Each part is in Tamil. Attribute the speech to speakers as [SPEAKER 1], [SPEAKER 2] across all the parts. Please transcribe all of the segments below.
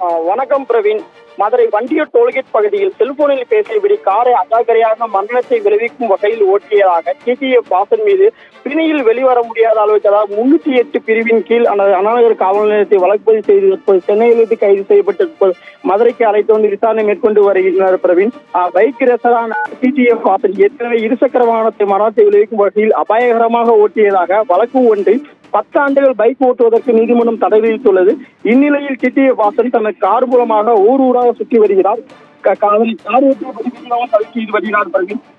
[SPEAKER 1] வணக்கம் பிரவீன். மதுரை வண்டியூர் டோல்கேட் பகுதியில் செல்போனில் பேசியபடி காரை அஜாக்கிரதையாக மரணத்தை விளைவிக்கும் வகையில் ஓட்டியதாக டிடிஎஃப் வாசன் மீது பிணையில் வெளிவர முடியாத அளவுக்கு, அதாவது 308 பிரிவின் கீழ் அண்ணாநகர் காவல் நிலையத்தை வழக்கு பதிவு செய்து சென்னையிலிருந்து கைது செய்யப்பட்டு மதுரைக்கு அழைத்து வந்து விசாரணை மேற்கொண்டு வருகின்றனர். பிரவீன், பைக் ரேசரான டிடிஎஃப் வாசன் ஏற்கனவே இருசக்கர வாகனத்தை மரணத்தை விளைவிக்கும் வகையில் அபாயகரமாக ஓட்டியதாக வழக்கு ஒன்றில் 10 ஆண்டுகள் பைக் ஓட்டுவதற்கு நீதிமன்றம் தடை விதித்துள்ளது. இந்நிலையில் டிடிஎஃப் வாசன் தனது கார் மூலமாக ஊராக சுற்றி வருகிறார்.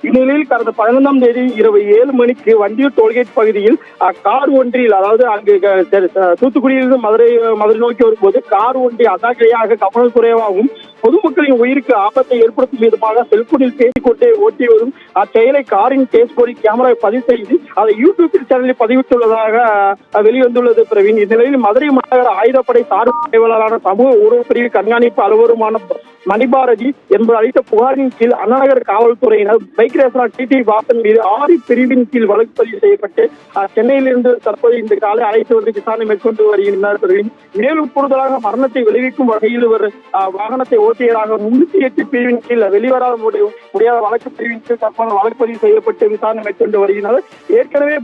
[SPEAKER 1] இந்நிலையில் கடந்த 15ஆம் தேதி இரவு 7 மணிக்கு வண்டியூர் டோல்கேட் பகுதியில் கார் ஒன்றில், அதாவது அங்கு தூத்துக்குடியிலிருந்து மதுரை நோக்கி வரும்போது கார் ஒன்றில் அசாக்கிரையாக கவனக்குறைவாகவும் பொதுமக்களின் உயிருக்கு ஆபத்தை ஏற்படுத்தும் விதமாக செல்போனில் பேசிக்கொண்டே ஓட்டி வரும் அச்செயலை காரின் டேஷ்போர்டு கேமரா பதிவு செய்து அதை யூடியூப் சேனலில் பதிவிட்டுள்ளதாக வெளிவந்துள்ளது. பிரவீன், இந்நிலையில் மதுரை மாநகர ஆயுதப்படை சார்பு செயலாளரான சமூக ஊடக பிரிவு கண்காணிப்பு அலுவலருமான மணிபாரதி என்பவர் அளித்த புகாரின் கீழ் அண்ணாநகர் காவல்துறையினர் பைக் ரேசர் டிடி வாசன் மீது 6 பிரிவின் கீழ் வழக்கு பதிவு செய்யப்பட்டு சென்னையிலிருந்து தற்போது இந்த காலை அழைத்து வந்து விசாரணை மேற்கொண்டு வருகின்றனர். மேலும் கூடுதலாக மரணத்தை விளைவிக்கும் வகையில் ஒரு வாகனத்தை ஓட்டியதாக 308 பிரிவின் கீழ் வெளிவர முடியாத வழக்கு பிரிவின் கீழ் தற்போது வழக்கு பதிவு செய்யப்பட்டு விசாரணை மேற்கொண்டு வருகின்றனர். ஏற்கனவே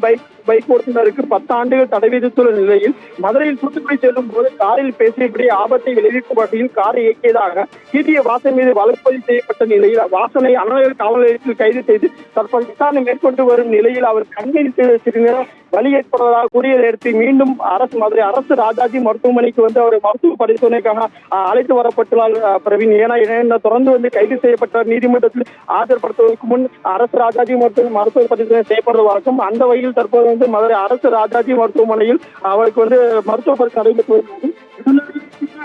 [SPEAKER 1] பைக் ஓட்டுநருக்கு 10 ஆண்டுகள் தடை விதித்துள்ள நிலையில் மதுரையில் தூத்துக்குடி செல்லும் போது காரில் பேசியபடி ஆபத்தை விளைவிக்கும் வகையில் காரை இயக்கியதாக டிடிஎஃப் வாசன் மீது வழக்கு பதிவு செய்யப்பட்ட நிலையில் வாசனை அண்ணாநகர் காவல் நிலையத்தில் கைது செய்து தற்போது விசாரணை மேற்கொண்டு வரும் நிலையில் அவர் கண்ணில் சிறிது நேரம் வலி ஏற்படுவதாக கூறியதை அடுத்து மீண்டும் மதுரை அரசு ராஜாஜி மருத்துவமனைக்கு வந்து அவர் மருத்துவ பரிசோதனைக்காக அழைத்து வரப்பட்டுள்ளார். பிரவீன், ஏன்னா தொடர்ந்து வந்து கைது செய்யப்பட்ட நீதிமன்றத்தில் ஆஜர்படுத்துவதற்கு முன் அரசு ராஜாஜி மருத்துவ பரிசோதனை செய்யப்படுவதாகவும், அந்த வகையில் தற்போது வந்து மதுரை அரசு ராஜாஜி மருத்துவமனையில் அவருக்கு வந்து மருத்துவ பரிசோதனை நடைபெற்று வருகிறது.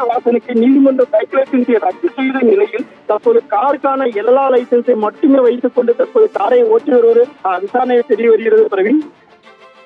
[SPEAKER 1] வாசனுக்கு நீதிமன்ற பைக் லைசன்ஸை ரத்து செய்த நிலையில் தற்போது காருக்கான எல்லா லைசன்ஸை மட்டுமே வைத்துக் கொண்டு தற்போது காரை ஓட்டி வருவது விசாரணையை தெரிய வருகிறது. பிரவீன்.